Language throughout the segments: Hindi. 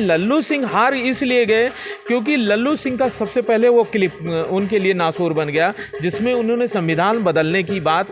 लल्लू सिंह हार इसलिए गए क्योंकि लल्लू सिंह का सबसे पहले वो क्लिप उनके लिए नासूर बन गया जिसमें उन्होंने संविधान बदलने की बात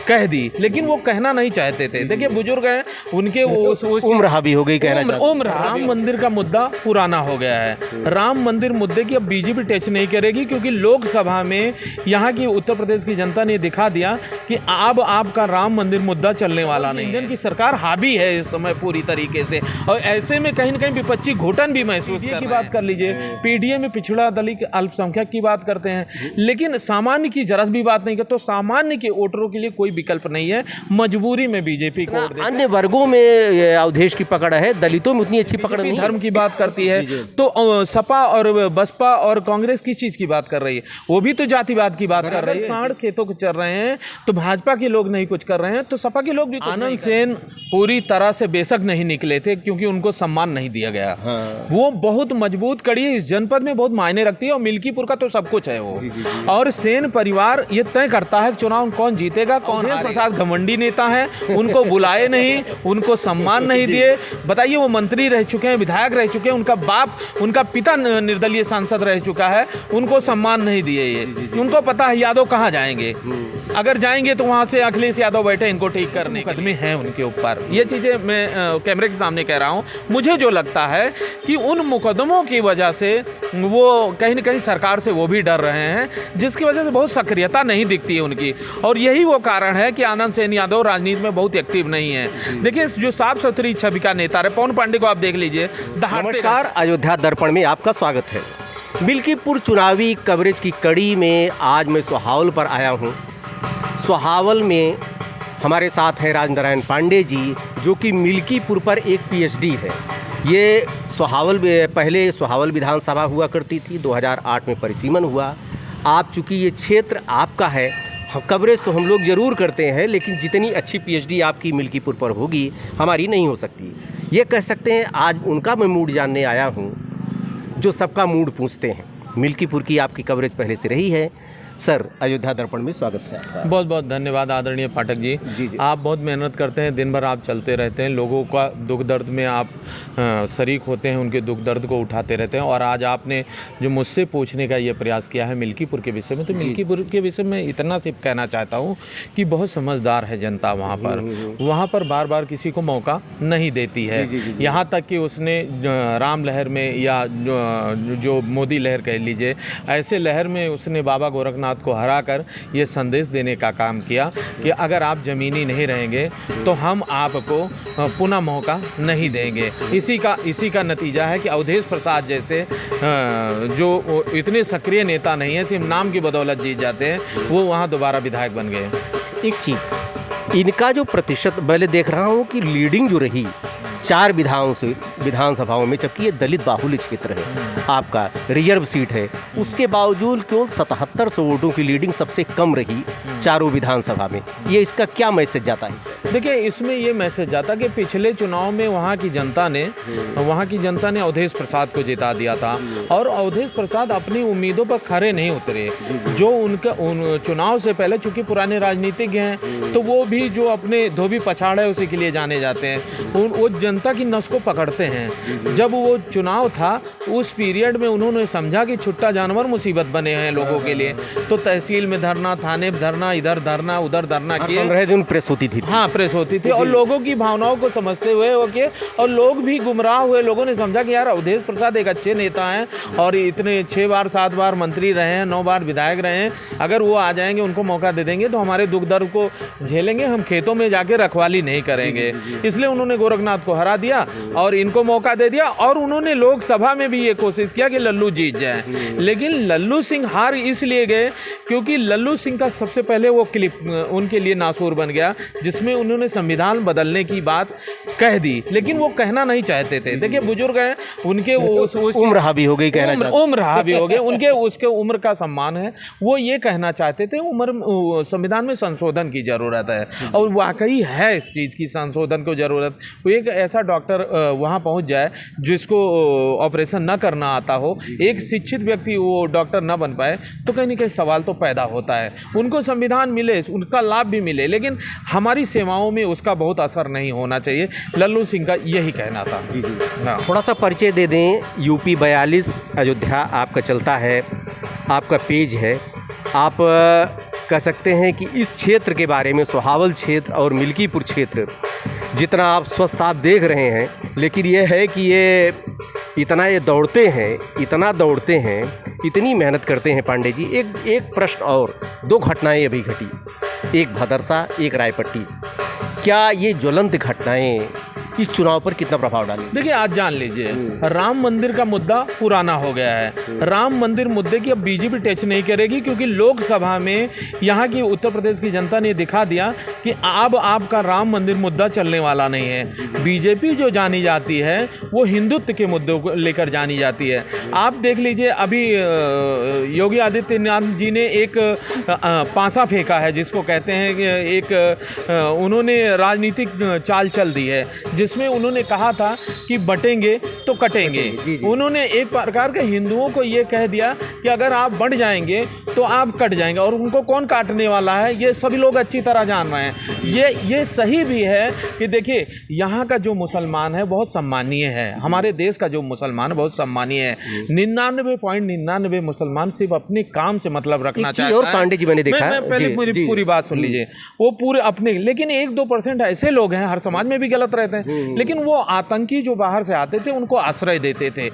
कह दी, लेकिन वो कहना नहीं चाहते थे। देखिए बुजुर्ग हैं, उनके उम्र हावी हो गई, कहना उम्र राम मंदिर का मुद्दा पुराना हो गया है। राम मंदिर मुद्दे की अब बीजेपी टच नहीं करेगी क्योंकि लोकसभा में यहाँ की उत्तर प्रदेश की जनता ने दिखा दिया कि अब आपका राम मंदिर मुद्दा चलने वाला नहीं है। की सरकार हावी है इस समय पूरी तरीके से, और ऐसे में कहीं ना कहीं विपक्षी घुटन भी महसूस की बात कर लीजिए, पीडीए में पिछड़ा दलित अल्पसंख्यक की बात करते हैं, लेकिन सामान्य की जरा भी बात नहीं करते। तो सामान्य के वोटरों के लिए कोई विकल्प नहीं है, मजबूरी में बीजेपी को वोट देते हैं। अन्य वर्गों में अवधेश की पकड़ है, दलितों में उतनी अच्छी पकड़ नहीं। धर्म की बात करती है तो सपा और बसपा और कांग्रेस किस चीज की बात कर रही है? वो भी तो जातिवाद की बात कर रही है। सांड खेतों को चल रहे हैं तो भाजपा के लोग नहीं कुछ कर रहे हैं, तो सपा के लोग भी। आनंद सेन पूरी तरह से बेशक नहीं निकले थे क्योंकि उनको सम्मान नहीं दिया गया। वो बहुत मजबूत कड़ी है, इस जनपद में बहुत मायने रखती है, और मिल्कीपुर का तो सब कुछ है वो। और सेन परिवार ये तय करता है चुनाव कौन जीतेगा कौन। प्रसाद घमंडी नेता है, उनको बुलाए नहीं, उनको सम्मान नहीं दिए। बताइए, वो मंत्री रह चुके हैं, विधायक रह चुके हैं, उनका बाप, उनका पिता निर्दलीय सांसद रह चुका है, उनको सम्मान नहीं दिए। ये उनको पता है यादव कहाँ जाएंगे, अगर जाएंगे तो वहां से अखिलेश यादव बैठे इनको ठीक करने। मुकदमे हैं उनके ऊपर, ये चीजें मैं कैमरे के सामने कह रहा हूं। मुझे जो लगता है कि उन मुकदमों की वजह से वो कहीं ना कहीं सरकार से वो भी डर रहे हैं, जिसकी वजह से बहुत सक्रियता नहीं दिखती है उनकी। और यही वो कारण है कि आनंद सेन यादव राजनीति में बहुत एक्टिव नहीं है। देखिए, जो साफ सुथरी छवि का नेता है पवन पांडे को आप देख लीजिए। नमस्कार, अयोध्या दर्पण में आपका स्वागत है। मिल्कीपुर चुनावी कवरेज की कड़ी में आज मैं सोहावल पर आया हूँ। सोहावल में हमारे साथ हैं राजनारायण पांडे जी, जो कि मिल्कीपुर पर एक पीएचडी है। ये सोहावल पहले सोहावल विधानसभा हुआ करती थी, 2008 में परिसीमन हुआ। आप चूँकि ये क्षेत्र आपका है, कवरेज तो हम लोग ज़रूर करते हैं, लेकिन जितनी अच्छी पीएचडी आपकी मिल्कीपुर पर होगी हमारी नहीं हो सकती। ये कह सकते हैं आज उनका मैं मूड जानने आया हूँ जो सबका मूड पूछते हैं। मिल्कीपुर की आपकी कवरेज पहले से रही है। सर, अयोध्या दर्पण में स्वागत है आपका। बहुत बहुत धन्यवाद आदरणीय पाठक जी। जी। आप बहुत मेहनत करते हैं, दिन भर आप चलते रहते हैं, लोगों का दुख दर्द में आप शरीक होते हैं, उनके दुख दर्द को उठाते रहते हैं। और आज आपने जो मुझसे पूछने का ये प्रयास किया है मिल्कीपुर के विषय में, तो मिल्कीपुर के विषय में इतना सिर्फ कहना चाहता हूँ कि बहुत समझदार है जनता वहाँ पर बार बार किसी को मौका नहीं देती है। यहाँ तक कि उसने राम लहर में या जो मोदी लहर कह लीजिए, ऐसे लहर में उसने बाबा गोरखनाथ को हराकर ये संदेश देने का काम किया कि अगर आप जमीनी नहीं रहेंगे तो हम आपको पुनः मौका नहीं देंगे। इसी का नतीजा है कि अवधेश प्रसाद जैसे जो इतने सक्रिय नेता नहीं है, सिर्फ नाम की बदौलत जीत जाते हैं, वो वहाँ दोबारा विधायक बन गए। एक चीज़, इनका जो प्रतिशत मैं देख रहा हूँ कि लीडिंग जो रही 4 विधानसभाओं में, जबकि ये दलित बाहुल्य क्षेत्र है, आपका रिजर्व सीट है, उसके बावजूद केवल 7700 वोटों की लीडिंग सबसे कम रही चारों विधानसभा में। ये इसका क्या मैसेज जाता है? देखिए, इसमें ये मैसेज जाता कि पिछले चुनाव में वहाँ की जनता ने अवधेश प्रसाद को जिता दिया था, और अवधेश प्रसाद अपनी उम्मीदों पर खरे नहीं उतरे। जो उन चुनाव से पहले, चूंकि पुराने राजनीतिज्ञ हैं, तो वो भी जो अपने धोबी पछाड़ है उसी के लिए जाने जाते हैं। वो जनता की नस को पकड़ते हैं। जब वो चुनाव था उस पीरियड में उन्होंने समझा कि छुट्टा जानवर मुसीबत बने हैं लोगों के लिए, तो तहसील में धरना, थाने में धरना, इधर धरना उधर धरना किए। प्रेस होती थी। हाँ, प्रेस होती थी, और लोगों की भावनाओं को समझते हुए और लोग भी गुमराह हुए। लोगों ने समझा कि यार अवधेश प्रसाद एक अच्छे नेता हैं और इतने 6 बार 7 बार मंत्री रहे हैं, 9 बार विधायक रहे हैं, अगर वो आ जाएंगे, उनको मौका दे देंगे तो हमारे दुख दर्द को झेलेंगे, हम खेतों में जाके रखवाली नहीं करेंगे। इसलिए उन्होंने गोरखनाथ को हरा दिया और इनको मौका दे दिया। और उन्होंने लोकसभा में भी ये कोशिश किया कि लल्लू जीत जाए, लेकिन लल्लू सिंह हार इसलिए गए क्योंकि लल्लू सिंह का सबसे पहले वो क्लिप उनके लिए नासूर बन गया जिसमें उन्होंने संविधान बदलने की बात कह दी, लेकिन वो कहना नहीं चाहते थे। देखिए, बुजुर्ग हैं, उनके उम्र हावी हो गई, उम्र हावी हो गए, उसके उम्र का सम्मान है। वो ये कहना चाहते थे संविधान में संशोधन की जरूरत है, और वाकई है इस चीज़ की संशोधन को जरूरत। वो एक ऐसा डॉक्टर वहाँ पहुँच जाए जिसको ऑपरेशन न करना आता हो, एक शिक्षित व्यक्ति वो डॉक्टर न बन पाए, तो कहीं ना कहीं सवाल तो पैदा होता है। उनको संविधान मिले, उनका लाभ भी मिले, लेकिन हमारी सेवाओं में उसका बहुत असर नहीं होना चाहिए। लल्लू सिंह का यही कहना था। जी जी। हाँ। थोड़ा सा परिचय दे दें। यूपी 42 अयोध्या आपका चलता है, आपका पेज है। आप कह सकते हैं कि इस क्षेत्र के बारे में, सुहावल क्षेत्र और मिल्कीपुर क्षेत्र, जितना आप स्वस्थ आप देख रहे हैं, लेकिन ये है कि ये इतना दौड़ते हैं, इतना दौड़ते हैं, इतनी मेहनत करते हैं पांडे जी। एक प्रश्न और, 2 घटनाएं अभी घटी, एक भदरसा, एक रायपट्टी। क्या ये ज्वलंत घटनाएं इस चुनाव पर कितना प्रभाव डालेंगे? देखिए, आज जान लीजिए, राम मंदिर का मुद्दा पुराना हो गया है। राम मंदिर मुद्दे की अब बीजेपी टच नहीं करेगी, क्योंकि लोकसभा में यहाँ की उत्तर प्रदेश की जनता ने दिखा दिया कि अब आपका राम मंदिर मुद्दा चलने वाला नहीं है। बीजेपी जो जानी जाती है वो हिंदुत्व के मुद्दों को लेकर जानी जाती है। आप देख लीजिए, अभी योगी आदित्यनाथ जी ने एक पासा फेंका है, जिसको कहते हैं कि एक उन्होंने राजनीतिक चाल चल दी है, जिसमें उन्होंने कहा था कि बटेंगे तो कटेंगे। जी जी। उन्होंने एक प्रकार के हिंदुओं को ये कह दिया कि अगर आप बढ़ जाएंगे तो आप कट जाएंगे, और उनको कौन काटने वाला है ये सभी लोग अच्छी तरह जान रहे हैं। ये सही भी है कि देखिए, यहाँ का जो मुसलमान है बहुत सम्मानीय है, हमारे देश का जो मुसलमान है बहुत सम्मानीय है। 99.99 मुसलमान सिर्फ अपने काम से मतलब रखना चाहता है। और पांडे जी मैंने देखा, मैं पहले पूरी बात सुन लीजिए, वो पूरे अपने, लेकिन 1-2% ऐसे लोग हैं, हर समाज में भी गलत रहते हैं, लेकिन वो आतंकी जो बाहर से आते थे उनको आश्रय देते थे,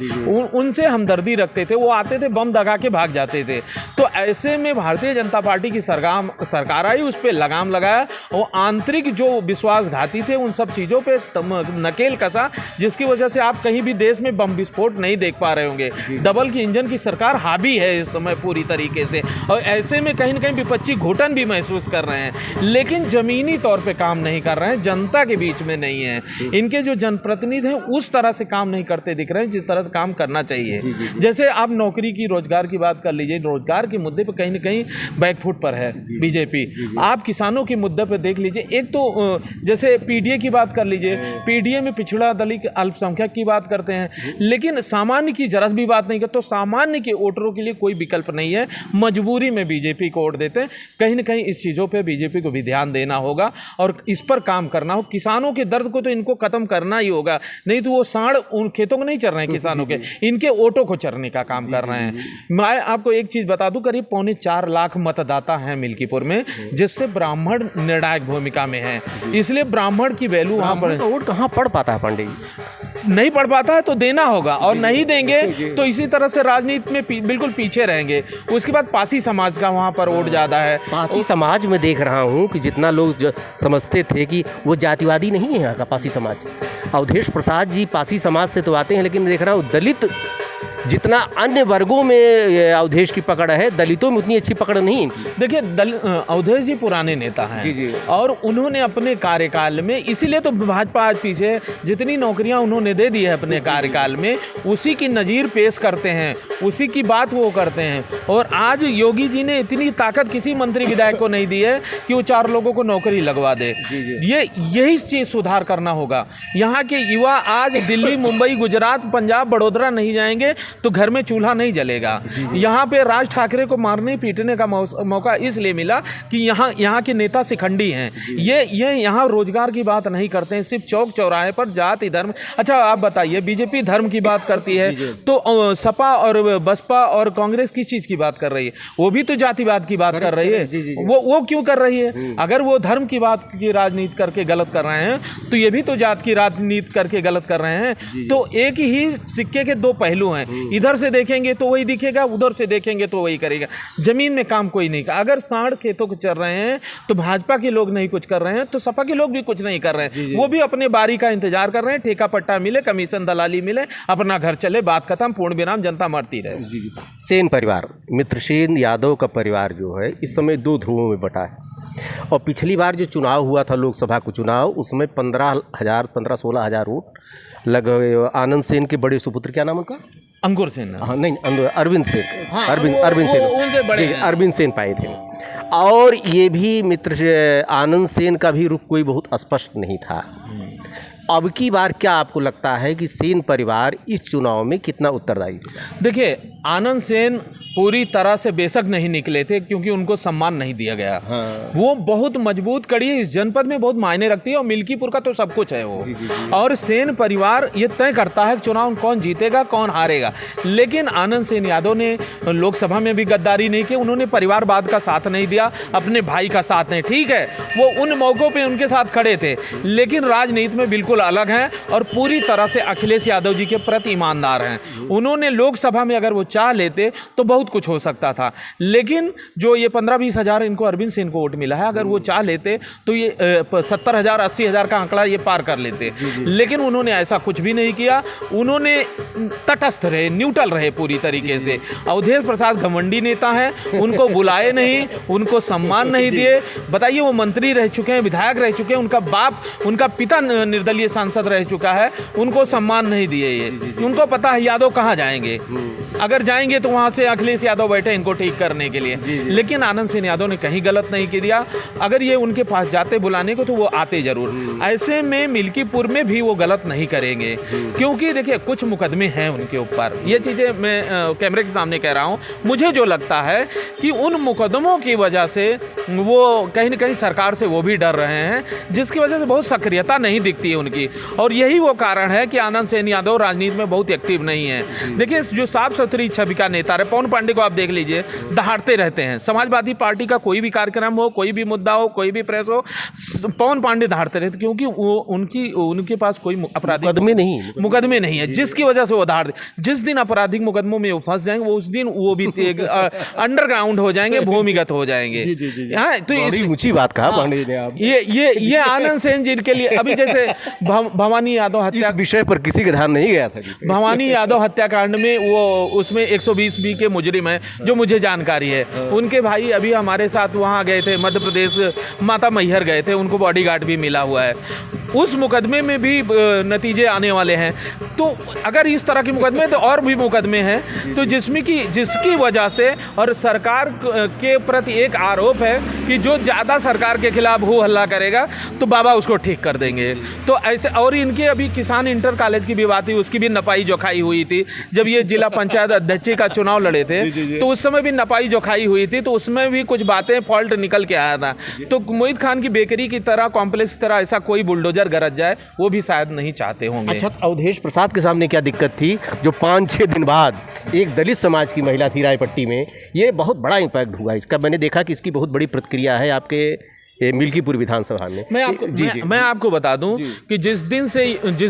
उनसे हमदर्दी रखते थे, वो आते थे बम दगा के भाग जाते थे। तो ऐसे में भारतीय जनता पार्टी की सरकार आई, उस पर लगाम लगाया, और आंतरिक जो विश्वासघाती थे उन सब चीज़ों पे नकेल कसा, जिसकी वजह से आप कहीं भी देश में बम विस्फोट नहीं देख पा रहे होंगे। डबल की इंजन की सरकार हावी है इस समय पूरी तरीके से, और ऐसे में कहीं ना कहीं विपक्षी घुटन भी महसूस कर रहे हैं, लेकिन जमीनी तौर पे काम नहीं कर रहे हैं, जनता के बीच में नहीं है। इनके जो जनप्रतिनिधि हैं उस तरह से काम नहीं करते दिख रहे हैं जिस तरह से काम करना चाहिए। जैसे आप नौकरी की, रोजगार की बात कर लीजिए, रोजगार के मुद्दे पे कहीं ना कहीं बैकफुट पर है बीजेपी। आप किसानों के मुद्दे पे देख लीजिए, एक तो जैसे पीडीए की बात कर लीजिए, पीडीए में पिछड़ा दलित अल्पसंख्यक की बात करते हैं, लेकिन सामान्य की जरा भी बात नहीं करते। तो सामान्य के वोटरों के लिए कोई विकल्प नहीं है, मजबूरी में बीजेपी को वोट देते हैं। कहीं ना कहीं इस चीज़ों पर बीजेपी को भी ध्यान देना होगा और इस पर काम करना हो। किसानों के दर्द को तो इनको खत्म करना ही होगा, नहीं तो वो सांड उन खेतों को नहीं चर रहे हैं किसानों के, इनके ओटों को चरने का काम कर रहे हैं। मैं आपको एक चीज बता दूं, करीब 4.25 लाख मतदाता हैं मिल्कीपुर में, जिससे ब्राह्मण निर्णायक भूमिका में है, इसलिए ब्राह्मण की वैल्यू वहां पर वोट कहाँ पड़ पाता है पांडे जी? नहीं पढ़ पाता है तो देना होगा, और नहीं देंगे तो इसी तरह से राजनीति में बिल्कुल पीछे रहेंगे। उसके बाद पासी समाज का वहाँ पर वोट ज़्यादा है। पासी समाज में देख रहा हूँ कि जितना लोग समझते थे कि वो जातिवादी नहीं है यहाँ का पासी समाज। अवधेश प्रसाद जी पासी समाज से तो आते हैं, लेकिन देख रहा हूँ दलित, जितना अन्य वर्गों में अवधेश की पकड़ है, दलितों में उतनी अच्छी पकड़ नहीं है। देखिए, अवधेश जी पुराने नेता हैं। जी। और उन्होंने अपने कार्यकाल में, इसीलिए तो भाजपा आज पीछे, जितनी नौकरियां उन्होंने दे दी है अपने कार्यकाल में, उसी की नज़ीर पेश करते हैं, उसी की बात वो करते हैं। और आज योगी जी ने इतनी ताकत किसी मंत्री विधायक को नहीं दी है कि वो 4 लोगों को नौकरी लगवा दे। यही चीज़ सुधार करना होगा। यहाँ के युवा आज दिल्ली, मुंबई, गुजरात, पंजाब, बड़ौदा नहीं जाएंगे तो घर में चूल्हा नहीं जलेगा। यहाँ पे राज ठाकरे को मारने पीटने का मौका इसलिए मिला कि यहाँ के नेता शिखंडी हैं। ये यहाँ रोजगार की बात नहीं करते हैं, सिर्फ चौक चौराहे पर जाति धर्म। अच्छा, आप बताइए, बीजेपी धर्म की बात करती है तो सपा और बसपा और कांग्रेस किस चीज़ की बात कर रही है? वो भी तो जातिवाद की बात कर रही है। वो क्यों कर रही है? अगर वो धर्म की बात की राजनीति करके गलत कर रहे हैं, तो ये भी तो जात की राजनीति करके गलत कर रहे हैं। तो एक ही सिक्के के 2 पहलू हैं, इधर से देखेंगे तो वही दिखेगा, उधर से देखेंगे तो वही करेगा। जमीन में काम कोई नहीं कर। अगर सांड खेतों को चर रहे हैं तो भाजपा के लोग नहीं कुछ कर रहे हैं, तो सपा के लोग भी कुछ नहीं कर रहे हैं। वो भी अपने बारी का इंतजार कर रहे हैं, ठेका पट्टा मिले, कमीशन दलाली मिले, अपना घर चले, बात खत्म, पूर्ण विराम, जनता मरती रहे। सेन परिवार, मित्रसेन यादव का परिवार जो है इस समय 2 ध्रुवों में बटा है। और पिछली बार जो चुनाव हुआ था, लोकसभा का चुनाव, उसमें 15-16 हज़ार वोट लगे। आनंद सेन के बड़े सुपुत्र, क्या नाम उनका? अंकुर सेन। हाँ, नहीं, अरविंद सेन। हाँ, अरविंद सेन, अरविंद सेन पाए थे। और ये भी मित्र आनंद सेन का भी रुख कोई बहुत स्पष्ट नहीं था। अब की बार क्या आपको लगता है कि सेन परिवार इस चुनाव में कितना उत्तरदायी होगा? देखिए, आनंद सेन पूरी तरह से बेशक नहीं निकले थे क्योंकि उनको सम्मान नहीं दिया गया। हाँ। वो बहुत मजबूत कड़ी है, इस जनपद में बहुत मायने रखती है और मिल्कीपुर का तो सब कुछ है वो। जी। और सेन परिवार ये तय करता है कि चुनाव कौन जीतेगा कौन हारेगा। लेकिन आनंद सेन यादव ने लोकसभा में भी गद्दारी नहीं की, उन्होंने परिवारवाद का साथ नहीं दिया, अपने भाई का साथ नहीं। ठीक है, वो उन मौकों पर उनके साथ खड़े थे, लेकिन राजनीति में बिल्कुल अलग हैं और पूरी तरह से अखिलेश यादव जी के प्रति ईमानदार हैं। उन्होंने लोकसभा में अगर वो चाह लेते तो बहुत कुछ हो सकता था, लेकिन जो ये 15-20 हज़ार इनको अरविंद सेन को वोट मिला है, अगर वो चाह लेते तो ये 70,000 80,000 का आंकड़ा ये पार कर लेते। लेकिन उन्होंने ऐसा कुछ भी नहीं किया। उन्होंने तटस्थ रहे, न्यूट्रल रहे पूरी तरीके से। अवधेश प्रसाद घमंडी नेता हैं, उनको बुलाए नहीं, उनको सम्मान नहीं दिए। बताइए, वो मंत्री रह चुके हैं, विधायक रह चुके हैं, उनका बाप, उनका पिता निर्दलीय सांसद रह चुका है, उनको सम्मान नहीं दिए। ये उनको पता है यादव कहाँ जाएंगे, अगर जाएंगे तो वहाँ से अखिलेश यादव बैठे इनको ठीक करने के लिए। लेकिन आनंद सेन यादव ने कहीं गलत नहीं किया। अगर ये उनके पास जाते बुलाने को तो वो आते जरूर। ऐसे में मिल्कीपुर में भी वो गलत नहीं करेंगे, क्योंकि देखिए कुछ मुकदमे हैं उनके ऊपर। ये चीज़ें मैं कैमरे के सामने कह रहा हूँ। मुझे जो लगता है कि उन मुकदमों की वजह से वो कहीं ना कहीं सरकार से वो भी डर रहे हैं, जिसकी वजह से बहुत सक्रियता नहीं दिखती है उनकी। और यही वो कारण है कि आनंद सेन यादव राजनीति में बहुत एक्टिव नहीं है। देखिए, जो साफ सुथरी छवि का नेता है पवन पांडे को आप देख लीजिए, दहाड़ते रहते हैं। समाजवादी पार्टी का कोई भी कार्यक्रम हो, कोई भी मुद्दा हो, कोई भी प्रेस हो, पवन पांडे दहाड़ते रहते, क्योंकि वो उनके पास कोई आपराधिक मुकदमे नहीं है, जिसकी वजह से वो दहाड़। जिस दिन आपराधिक मुकदमों में वो फंस जाएंगे, वो उस दिन वो भी अंडरग्राउंड हो जाएंगे, भूमिगत हो जाएंगे। हाँ, तो ऊंची बात कहा पांडे ने आप। ये आनंद सेन जी के लिए अभी जैसे भवानी यादव हत्या विषय पर किसी का ध्यान नहीं गया था। भवानी यादव हत्याकांड में वो उसमें 120B के मुजरिम है, जो मुझे जानकारी है। उनके भाई अभी हमारे साथ वहाँ गए थे, मध्य प्रदेश माता मैहर गए थे, उनको बॉडीगार्ड भी मिला हुआ है। उस मुकदमे में भी नतीजे आने वाले हैं। तो अगर इस तरह के मुकदमे, तो और भी मुकदमे हैं, तो जिसकी वजह से और सरकार के प्रति एक आरोप है कि जो ज़्यादा सरकार के खिलाफ हो हल्ला करेगा तो बाबा उसको ठीक कर देंगे। तो ऐसे, और इनके अभी किसान इंटर कॉलेज की भी बात हुई, उसकी भी नपाई जोखाई हुई थी। जब ये जिला पंचायत अध्यक्ष का चुनाव लड़े थे तो उस समय भी नपाई जोखाई हुई थी, तो उसमें भी कुछ बातें फॉल्ट निकल के आया था। तो मोहित खान की बेकरी की तरह, कॉम्प्लेक्स की तरह ऐसा कोई बुलडोजर गरज जाए, वो भी शायद नहीं चाहते होंगे। अच्छा, अवधेश प्रसाद के सामने क्या दिक्कत थी जो 5-6 दिन बाद एक दलित समाज की महिला थी रायपट्टी में, ये बहुत बड़ा इम्पैक्ट हुआ इसका। मैंने देखा कि इसकी बहुत बड़ी प्रतिक्रिया है आपके मिल्कीपुर विधानसभा में। मैं आपको बता दूं कि जिस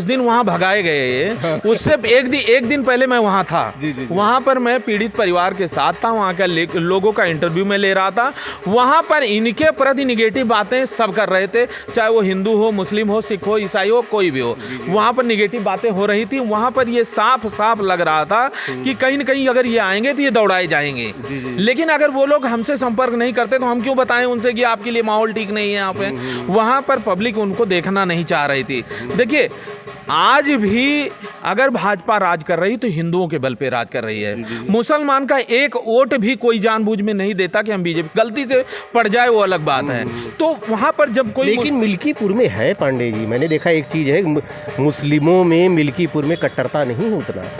दिन वहां भगाए गए, उससे एक दिन पहले मैं वहां था। वहां पर मैं पीड़ित परिवार के साथ था, वहां का लोगों का इंटरव्यू में ले रहा था। वहां पर इनके प्रति निगेटिव बातें सब कर रहे थे, चाहे वो हिंदू हो, मुस्लिम हो, सिख हो, ईसाई हो, कोई भी हो। वहां पर निगेटिव बातें हो रही थी। वहां पर ये साफ साफ लग रहा था कि कहीं ना कहीं अगर ये आएंगे तो ये दौड़ाए जाएंगे। लेकिन अगर वो लोग हमसे संपर्क नहीं करते तो हम क्यों बताएं उनसे कि आपके लिए माहौल ठीक नहीं है यहाँ पे। वहां पर पब्लिक उनको देखना नहीं चाह रही थी। देखिए, आज भी अगर भाजपा राज कर रही तो हिंदुओं के बल पे राज कर रही है। मुसलमान का एक वोट भी कोई जानबूझ में नहीं देता कि हम बीजेपी, गलती से पड़ जाए वो अलग बात है। तो वहां पर जब कोई, लेकिन मिल्कीपुर में है पांडे जी, मैंने देखा एक चीज है, मुस्लिमों में मिल्कीपुर में कट्टरता नहीं है उतना।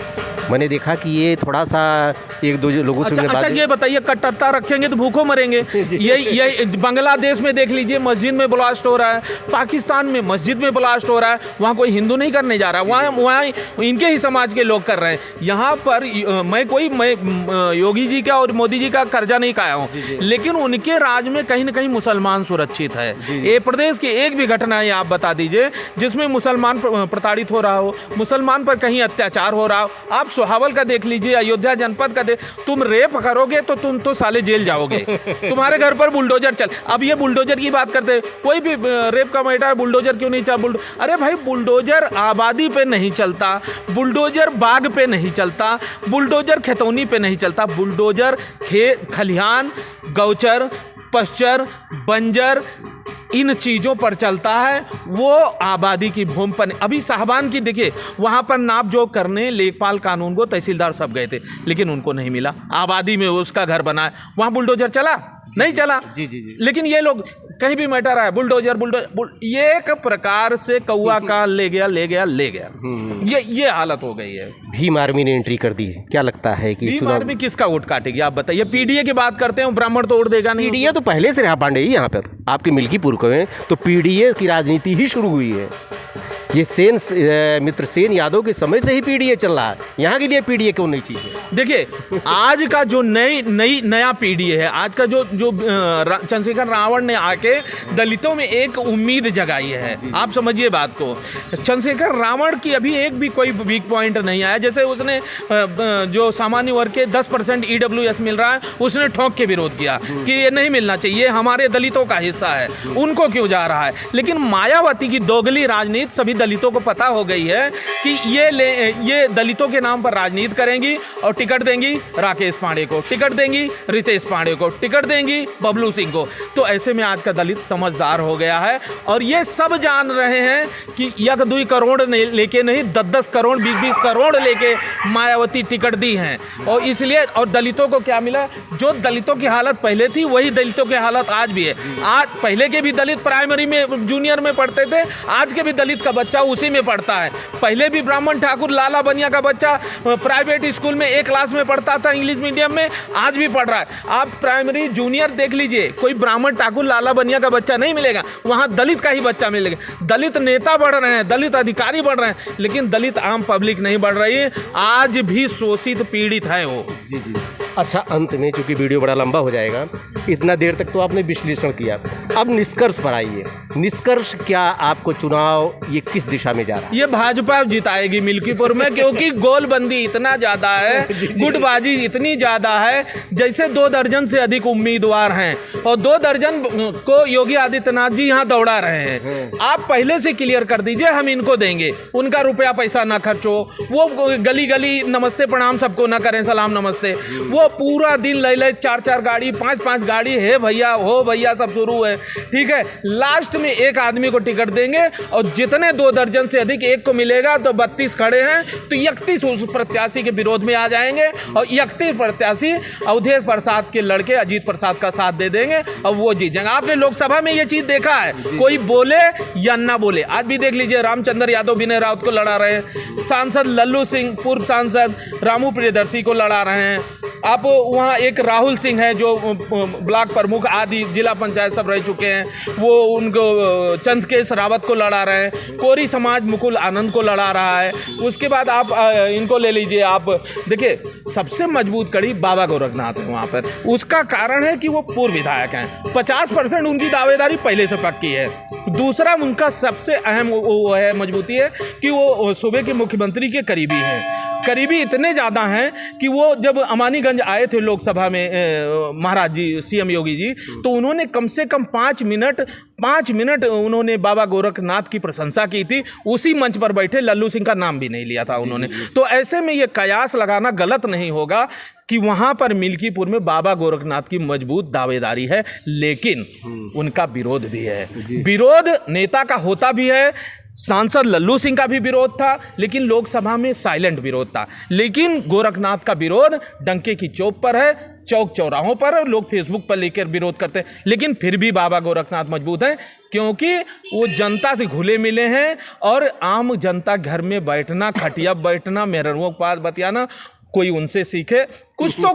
मैंने देखा कि ये थोड़ा सा एक दो लोगों से अच्छा ये बताइए, कट्टरता रखेंगे तो भूखों मरेंगे। ये बांग्लादेश में देख लीजिए, मस्जिद में ब्लास्ट हो रहा है। पाकिस्तान में मस्जिद में ब्लास्ट हो रहा है, वहाँ कोई हिंदू नहीं करने जा रहा है, वहाँ इनके ही समाज के लोग कर रहे हैं। यहाँ पर मैं योगी जी का और मोदी जी का कर्जा नहीं खाया हूँ, लेकिन उनके राज में कहीं ना कहीं मुसलमान सुरक्षित है। ये प्रदेश की एक भी घटना है आप बता दीजिए जिसमें मुसलमान प्रताड़ित हो रहा हो, मुसलमान पर कहीं अत्याचार हो रहा हो। आप सोहावल का देख लीजिए, अयोध्या जनपद का तुम रेप करोगे तो तुम तो साले जेल जाओगे। तुम्हारे घर पर बुलडोजर चल। अब ये बुलडोजर की बात करते हैं, कोई भी रेप का मैटर, बुलडोजर क्यों नहीं चल? अरे भाई, बुलडोजर आबादी पे नहीं चलता, बुलडोजर बाग पे नहीं चलता, बुलडोजर खेतौनी पे नहीं चलता, बुलडोजर खलिहान, गौचर, पश्चर, बंजर, इन चीज़ों पर चलता है। वो आबादी की भूमि पर, अभी साहबान की देखिए, वहाँ पर नाप जोख करने लेखपाल, कानून को, तहसीलदार सब गए थे, लेकिन उनको नहीं मिला। आबादी में उसका घर बना है, वहाँ बुलडोजर चला नहीं चला। जी। लेकिन ये लोग कहीं भी मैटर है, बुलडोजर ये एक प्रकार से कौआ का ले गया। ये हालत हो गई है। भीम आर्मी ने एंट्री कर दी है, क्या लगता है कि भीम आर्मी किसका वोट काटेगी आप बताइए? पीडीए की बात करते हैं, ब्राह्मण तो वोट देगा नहीं। पीडीए तो पहले से रहा पांडे जी, यहाँ पर आपके मिल्कीपुर को है तो पीडीए की राजनीति ही शुरू हुई है। ये मित्र सेन यादव के समय से ही पीडीए चल रहा है। यहाँ के लिए पीडीए क्यों नहीं चाहिए? देखिए, आज का जो नया पीडीए है, आज का जो चंद्रशेखर रावण ने आके दलितों में एक उम्मीद जगाई है। आप समझिए बात को। चंद्रशेखर रावण की अभी एक भी कोई वीक पॉइंट नहीं आया। जैसे उसने जो सामान्य वर्ग के 10% ईडब्ल्यूएस मिल रहा है, उसने ठोक के विरोध किया कि ये नहीं मिलना चाहिए, हमारे दलितों का हिस्सा है, उनको क्यों जा रहा है। लेकिन मायावती की दोगली राजनीति सभी दलितों को पता हो गई है कि ये दलितों के नाम पर राजनीति करेंगी और टिकट देंगी राकेश पांडे को, टिकट देंगी रितेश पांडे को, टिकट देंगी बबलू सिंह को। तो ऐसे में आज का दलित समझदार हो गया है और ये सब जान रहे हैं कि 1-2 करोड़ लेके नहीं, 10-10 करोड़ 20-20 करोड़ लेके मायावती टिकट दी हैं। और इसलिए और दलितों को क्या मिला? जो दलितों की हालत पहले थी वही दलितों की हालत आज भी है। आज पहले के भी दलित प्राइमरी में जूनियर में पढ़ते थे, आज के भी दलित का बच्चा उसी में पढ़ता है। पहले भी ब्राह्मण ठाकुर लाला बनिया का बच्चा प्राइवेट स्कूल में एक क्लास में पढ़ता था इंग्लिश मीडियम में, आज भी पढ़ रहा है। आप प्राइमरी जूनियर देख लीजिए, कोई ब्राह्मण ठाकुर लाला बनिया का बच्चा नहीं मिलेगा, वहाँ दलित का ही बच्चा मिलेगा। दलित नेता बढ़ रहे हैं, दलित अधिकारी बढ़ रहे हैं, लेकिन दलित आम पब्लिक नहीं बढ़ रही है। आज भी शोषित पीड़ित है वो। जी। अच्छा, अंत में चूंकि वीडियो बड़ा लंबा हो जाएगा, इतना देर तक तो आपने विश्लेषण किया, अब निष्कर्ष पर आइए। निष्कर्ष क्या आपको चुनाव ये किस दिशा में जा रहा है? ये भाजपा जिताएगी मिल्कीपुर में, क्योंकि गोलबंदी इतना ज्यादा है, गुटबाजी इतनी ज्यादा है। जैसे 2 दर्जन से अधिक उम्मीदवार हैं और 2 दर्जन को योगी आदित्यनाथ जी यहाँ दौड़ा रहे हैं। आप पहले से क्लियर कर दीजिए, हम इनको देंगे, उनका रुपया पैसा ना खर्च हो, वो गली गली नमस्ते प्रणाम सबको ना करें, सलाम नमस्ते, वो पूरा दिन ले 4-4 गाड़ी 5-5 गाड़ी है भैया हो भैया सब शुरू है। ठीक है, लास्ट में एक आदमी को टिकट देंगे और जितने 2 दर्जन से अधिक एक को मिलेगा तो 32 खड़े हैं तो 31 उस प्रत्याशी के विरोध में आ जाएंगे और 31 प्रत्याशी अवधेश प्रसाद के लड़के अजीत प्रसाद का साथ दे देंगे और वो जीत जाएंगे। आपने लोकसभा में ये चीज देखा है, कोई बोले या ना बोले। आज भी देख लीजिए, रामचंद्र यादव विनय राउत को लड़ा रहे हैं, सांसद लल्लू सिंह पूर्व सांसद रामू प्रियदर्शी को लड़ा रहे हैं। आप वहाँ एक राहुल सिंह है जो ब्लॉक प्रमुख आदि जिला पंचायत सब रह चुके हैं, वो उनको चंद्रकेश रावत को लड़ा रहे हैं। कोरी समाज मुकुल आनंद को लड़ा रहा है। उसके बाद आप इनको ले लीजिए। आप देखिए, सबसे मजबूत कड़ी बाबा गोरखनाथ है वहाँ पर। उसका कारण है कि वो पूर्व विधायक हैं, 50% उनकी दावेदारी पहले से पक्की है। दूसरा उनका सबसे अहम वो है मजबूती है कि वो सूबे के मुख्यमंत्री के करीबी हैं। करीबी इतने ज़्यादा हैं कि वो जब अमानीगंज आए थे लोकसभा में महाराज जी सीएम योगी जी, तो उन्होंने कम से कम 5 मिनट उन्होंने बाबा गोरखनाथ की प्रशंसा की थी। उसी मंच पर बैठे लल्लू सिंह का नाम भी नहीं लिया था उन्होंने। तो ऐसे में ये कयास लगाना गलत नहीं होगा कि वहाँ पर मिल्कीपुर में बाबा गोरखनाथ की मजबूत दावेदारी है, लेकिन उनका विरोध भी है। विरोध नेता का होता भी है, सांसद लल्लू सिंह का भी विरोध था, लेकिन लोकसभा में साइलेंट विरोध था। लेकिन गोरखनाथ का विरोध डंके की चौक पर है, चौक चौराहों पर लोग फेसबुक पर लेकर विरोध करते हैं, लेकिन फिर भी बाबा गोरखनाथ मजबूत हैं क्योंकि वो जनता से घुले मिले हैं। और आम जनता घर में बैठना, खटिया बैठना, मेहरुओं के पास बतियाना, कोई उनसे सीखे। कुछ तो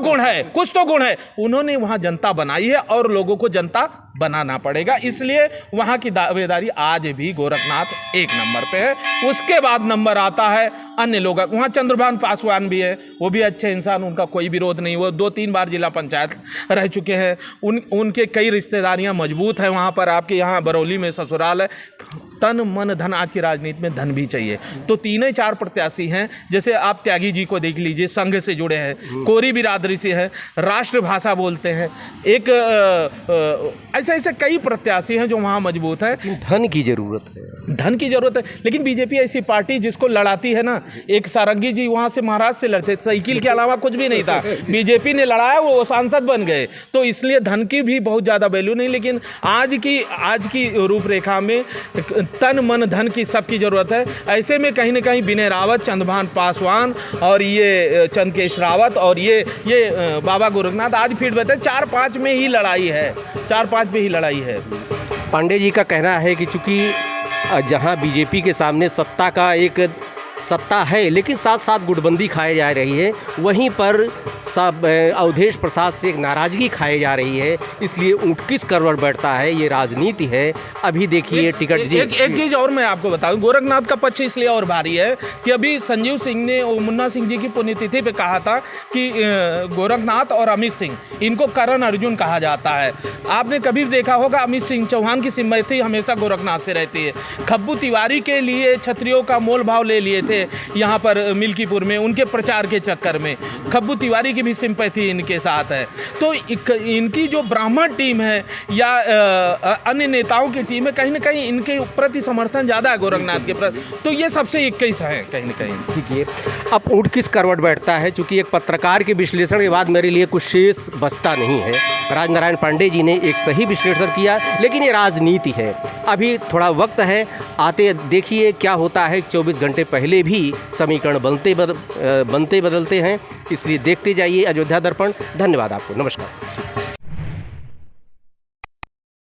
गुण है उन्होंने वहाँ जनता बनाई है और लोगों को जनता बनाना पड़ेगा। इसलिए वहाँ की दावेदारी आज भी गोरखनाथ 1 नंबर पे है। उसके बाद नंबर आता है अन्य लोग। वहाँ चंद्रभान पासवान भी है, वो भी अच्छे इंसान, उनका कोई विरोध नहीं। वो 2-3 बार जिला पंचायत रह चुके हैं, उनके कई रिश्तेदारियाँ मजबूत हैं वहाँ पर। आपके यहाँ बरौली में ससुराल है। तन मन धन, आज की राजनीति में धन भी चाहिए। तो 3-4 प्रत्याशी हैं, जैसे आप त्यागी जी को देख लीजिए, संघ से जुड़े हैं, कोरी बिरादरी से हैं, राष्ट्रभाषा बोलते हैं। एक ऐसे कई प्रत्याशी हैं जो वहाँ मजबूत है। धन की जरूरत है, लेकिन बीजेपी ऐसी पार्टी जिसको लड़ाती है ना। एक सारंगी जी वहाँ से महाराष्ट्र से लड़ते, साइकिल के अलावा कुछ भी नहीं था, बीजेपी ने लड़ाया, वो सांसद बन गए। तो इसलिए धन की भी बहुत ज़्यादा वैल्यू नहीं। लेकिन आज की रूपरेखा में तन मन धन की सबकी ज़रूरत है। ऐसे में कहीं ना कहीं विनय रावत, चंद्रभान पासवान और ये चंद्रकेश रावत और ये बाबा गोरखनाथ आज फीड बैठे 4-5 में ही लड़ाई है, 4-5 में ही लड़ाई है। पांडे जी का कहना है कि चूंकि जहां बीजेपी के सामने सत्ता है लेकिन साथ साथ गुटबंदी खाई जा रही है, वहीं पर सब अवधेश प्रसाद से एक नाराज़गी खाई जा रही है, इसलिए ऊँट किस करवट बैठता है, ये राजनीति है। अभी देखिए टिकट एक चीज़ और मैं आपको बताऊं, गोरखनाथ का पक्ष इसलिए और भारी है कि अभी संजीव सिंह ने और मुन्ना सिंह जी की पुण्यतिथि पे कहा था कि गोरखनाथ और अमित सिंह, इनको करण अर्जुन कहा जाता है। आपने कभी देखा होगा अमित सिंह चौहान की सिम्पैथी हमेशा गोरखनाथ से रहती है। खब्बू तिवारी के लिए क्षत्रियों का मोल भाव ले लिए थे यहाँ पर मिल्कीपुर में, उनके प्रचार के चक्कर में खब्बू तिवारी की भी सिंपैथी इनके साथ है। तो इनकी जो ब्राह्मण टीम है या अन्य नेताओं की टीम है, कहीं ना कहीं इनके प्रति समर्थन ज़्यादा है गोरखनाथ के प्रति, तो ये सबसे 21 है कहीं ना कहीं। ठीक है, अब ऊँट किस करवट बैठता है, चूँकि एक पत्रकार के विश्लेषण के बाद मेरे लिए कुछ शेष बचता नहीं है। राजनारायण पांडे जी ने एक सही विश्लेषण किया, लेकिन ये राजनीति है, अभी थोड़ा वक्त है, आते देखिए क्या होता है। 24 घंटे पहले भी समीकरण बनते बदलते हैं, इसलिए देखते जाइए अयोध्या दर्पण। धन्यवाद आपको, नमस्कार।